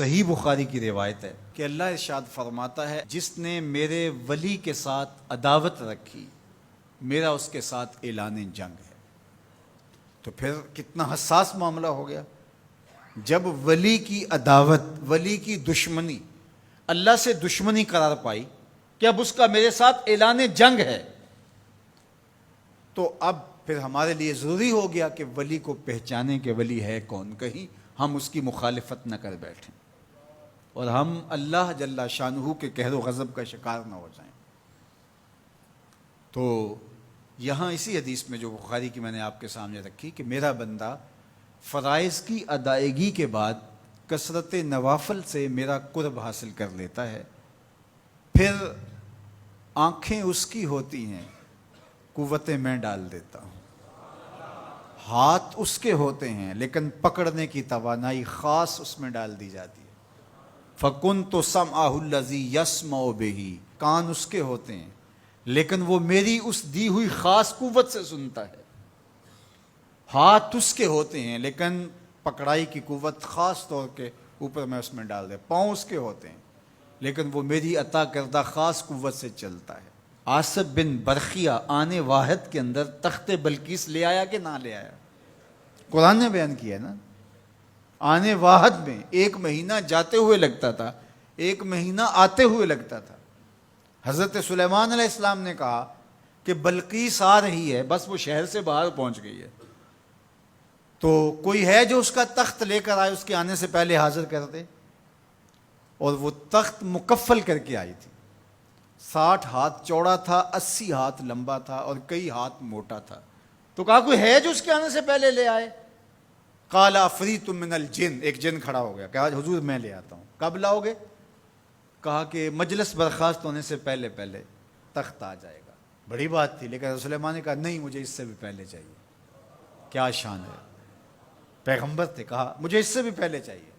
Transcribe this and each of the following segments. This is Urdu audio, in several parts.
صحیح بخاری کی روایت ہے کہ اللہ ارشاد فرماتا ہے جس نے میرے ولی کے ساتھ عداوت رکھی میرا اس کے ساتھ اعلان جنگ ہے۔ تو پھر کتنا حساس معاملہ ہو گیا جب ولی کی عداوت، ولی کی دشمنی اللہ سے دشمنی قرار پائی کہ اب اس کا میرے ساتھ اعلان جنگ ہے، تو اب پھر ہمارے لیے ضروری ہو گیا کہ ولی کو پہچانے کہ ولی ہے کون، کہیں ہم اس کی مخالفت نہ کر بیٹھیں اور ہم اللہ جل شانہ کے قہر و غضب کا شکار نہ ہو جائیں۔ تو یہاں اسی حدیث میں جو بخاری کی میں نے آپ کے سامنے رکھی کہ میرا بندہ فرائض کی ادائیگی کے بعد کثرت نوافل سے میرا قرب حاصل کر لیتا ہے، پھر آنکھیں اس کی ہوتی ہیں، قوتیں میں ڈال دیتا ہوں، ہاتھ اس کے ہوتے ہیں لیکن پکڑنے کی توانائی خاص اس میں ڈال دی جاتی ہے۔ فَكُنْتُ سَمْعَهُ الَّذِي يَسْمَعُ بِهِ، کان اس کے ہوتے ہیں لیکن وہ میری اس دی ہوئی خاص قوت سے سنتا ہے۔ ہاتھ اس کے ہوتے ہیں لیکن پکڑائی کی قوت خاص طور کے اوپر میں اس میں ڈال دے۔ پاؤں اس کے ہوتے ہیں لیکن وہ میری عطا کردہ خاص قوت سے چلتا ہے۔ آصب بن برخیہ آنے واحد کے اندر تخت بلقیس لے آیا کہ نہ لے آیا؟ قرآن نے بیان کیا ہے نا، آنے واحد میں 1 مہینہ جاتے ہوئے لگتا تھا، 1 مہینہ آتے ہوئے لگتا تھا۔ حضرت سلیمان علیہ السلام نے کہا کہ بلقیس آ رہی ہے، بس وہ شہر سے باہر پہنچ گئی ہے، تو کوئی ہے جو اس کا تخت لے کر آئے، اس کے آنے سے پہلے حاضر کر دے۔ اور وہ تخت مکفل کر کے آئی تھی، 60 ہاتھ چوڑا تھا، 80 ہاتھ لمبا تھا اور کئی ہاتھ موٹا تھا۔ تو کہا کوئی ہے جو اس کے آنے سے پہلے لے آئے؟ قال عفریت من الجن، ایک جن کھڑا ہو گیا، کہا حضور میں لے آتا ہوں۔ کب لاؤ گے؟ کہا کہ مجلس برخاست ہونے سے پہلے پہلے تخت آ جائے گا۔ بڑی بات تھی، لیکن سلیمان نے کہا نہیں، مجھے اس سے بھی پہلے چاہیے۔ کیا شان ہے، پیغمبر تھے، کہا مجھے اس سے بھی پہلے چاہیے۔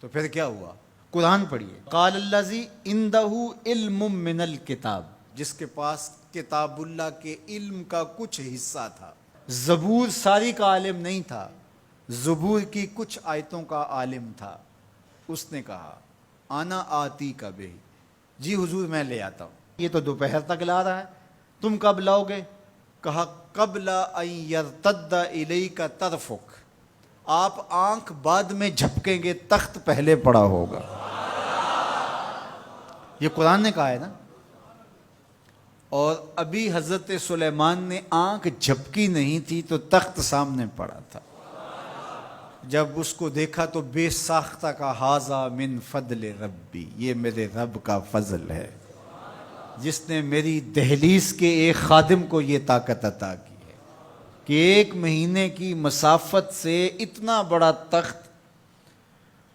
تو پھر کیا ہوا؟ قرآن پڑھیے، قال الذی عندہ علم من الکتاب، جس کے پاس کتاب اللہ کے علم کا کچھ حصہ تھا۔ زبور ساری کا عالم نہیں تھا، زبور کی کچھ آیتوں کا عالم تھا۔ اس نے کہا انا آتی کا بہ، جی حضور میں لے آتا ہوں۔ یہ تو دوپہر تک لا رہا ہے، تم کب لاؤ گے؟ کہا قبل ان یرتد الیک طرفک، آپ آنکھ بعد میں جھپکیں گے، تخت پہلے پڑا ہوگا۔ یہ قرآن نے کہا ہے نا۔ اور ابھی حضرت سلیمان نے آنکھ جھپکی نہیں تھی تو تخت سامنے پڑا تھا۔ جب اس کو دیکھا تو بے ساختہ کا ھذا من فضل ربی، یہ میرے رب کا فضل ہے جس نے میری دہلیز کے ایک خادم کو یہ طاقت عطا کی ہے کہ 1 مہینے کی مسافت سے اتنا بڑا تخت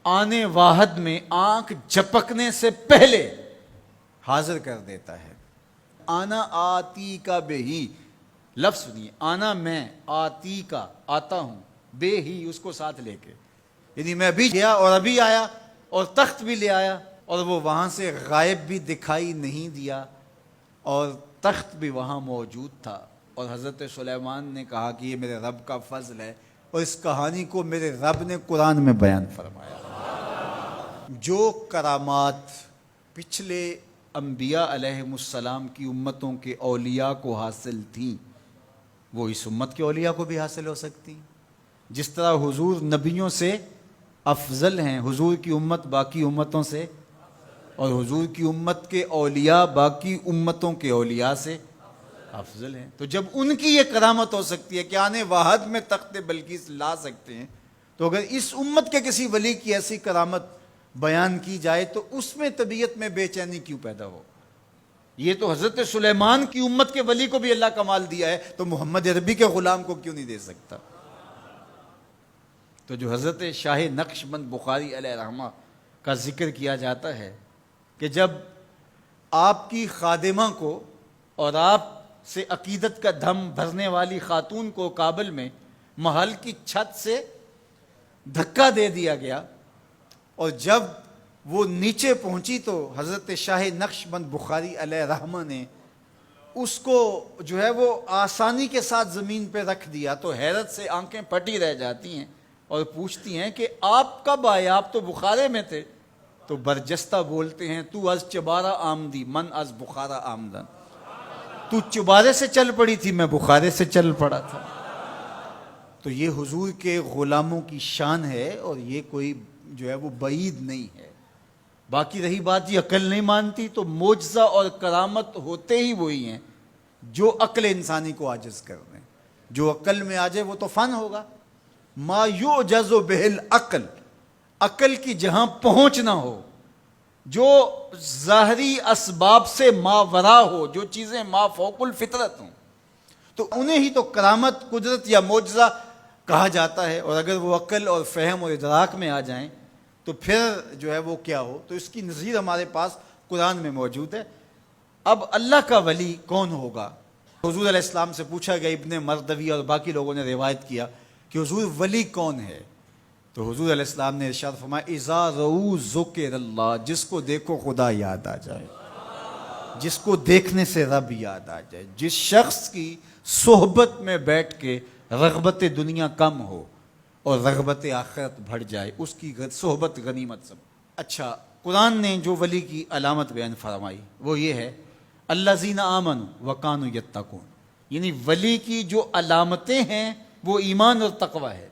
آنے واحد میں آنکھ جھپکنے سے پہلے حاضر کر دیتا ہے۔ آنا آتی کا بے ہی، لفظ سنیے، آنا میں، آتی کا آتا ہوں، بے ہی اس کو ساتھ لے کے، یعنی میں ابھی گیا اور ابھی آیا اور تخت بھی لے آیا، اور وہ وہاں سے غائب بھی دکھائی نہیں دیا اور تخت بھی وہاں موجود تھا۔ اور حضرت سلیمان نے کہا کہ یہ میرے رب کا فضل ہے، اور اس کہانی کو میرے رب نے قرآن میں بیان فرمایا۔ جو کرامات پچھلے انبیاء علیہم السلام کی امتوں کے اولیاء کو حاصل تھیں، وہ اس امت کے اولیاء کو بھی حاصل ہو سکتی۔ جس طرح حضور نبیوں سے افضل ہیں، حضور کی امت باقی امتوں سے، اور حضور کی امت کے اولیاء باقی امتوں کے اولیاء سے افضل ہیں۔ تو جب ان کی یہ کرامت ہو سکتی ہے کہ آنے واحد میں تخت بلقیس لا سکتے ہیں، تو اگر اس امت کے کسی ولی کی ایسی کرامت بیان کی جائے تو اس میں طبیعت میں بے چینی کیوں پیدا ہو؟ یہ تو حضرت سلیمان کی امت کے ولی کو بھی اللہ کمال دیا ہے، تو محمد عربی کے غلام کو کیوں نہیں دے سکتا؟ تو جو حضرت شاہ نقش بند بخاری علیہ رحمہ کا ذکر کیا جاتا ہے کہ جب آپ کی خادمہ کو اور آپ سے عقیدت کا دھم بھرنے والی خاتون کو کابل میں محل کی چھت سے دھکا دے دیا گیا، اور جب وہ نیچے پہنچی تو حضرت شاہ نقش بند بخاری علیہ رحمہ نے اس کو جو ہے وہ آسانی کے ساتھ زمین پہ رکھ دیا، تو حیرت سے آنکھیں پھٹی رہ جاتی ہیں اور پوچھتی ہیں کہ آپ کب آئے، آپ تو بخارے میں تھے؟ تو برجستہ بولتے ہیں تو از چبارہ آمدی من از بخارا آمدن، تو چبارے سے چل پڑی تھی، میں بخارے سے چل پڑا تھا۔ تو یہ حضور کے غلاموں کی شان ہے، اور یہ کوئی جو ہے وہ بعید نہیں ہے۔ باقی رہی بات یہ عقل نہیں مانتی، تو معجزہ اور کرامت ہوتے ہی وہی ہیں جو عقل انسانی کو عاجز کر دیں۔ جو عقل میں آ جائے وہ تو فن ہوگا۔ ما یعجز بہ العقل، عقل کی جہاں پہنچ نہ ہو، جو ظاہری اسباب سے ماورا ہو، جو چیزیں ما فوق الفطرت ہوں، تو انہیں ہی تو کرامت، قدرت یا معجزہ کہا جاتا ہے۔ اور اگر وہ عقل اور فہم اور ادراک میں آ جائیں تو پھر جو ہے وہ کیا ہو، تو اس کی نظیر ہمارے پاس قرآن میں موجود ہے۔ اب اللہ کا ولی کون ہوگا؟ حضور علیہ السلام سے پوچھا گیا، ابن مردوی اور باقی لوگوں نے روایت کیا کہ حضور ولی کون ہے؟ تو حضور علیہ السلام نے ارشاد فرمایا، اذا رؤوا ذکر اللہ، جس کو دیکھو خدا یاد آ جائے، جس کو دیکھنے سے رب یاد آ جائے، جس شخص کی صحبت میں بیٹھ کے رغبت دنیا کم ہو اور رغبت آخرت بڑھ جائے، اس کی صحبت غنیمت سب۔ اچھا، قرآن نے جو ولی کی علامت بیان فرمائی وہ یہ ہے، الذین آمنوا وکانوا یتقون، یعنی ولی کی جو علامتیں ہیں وہ ایمان اور تقوی ہے۔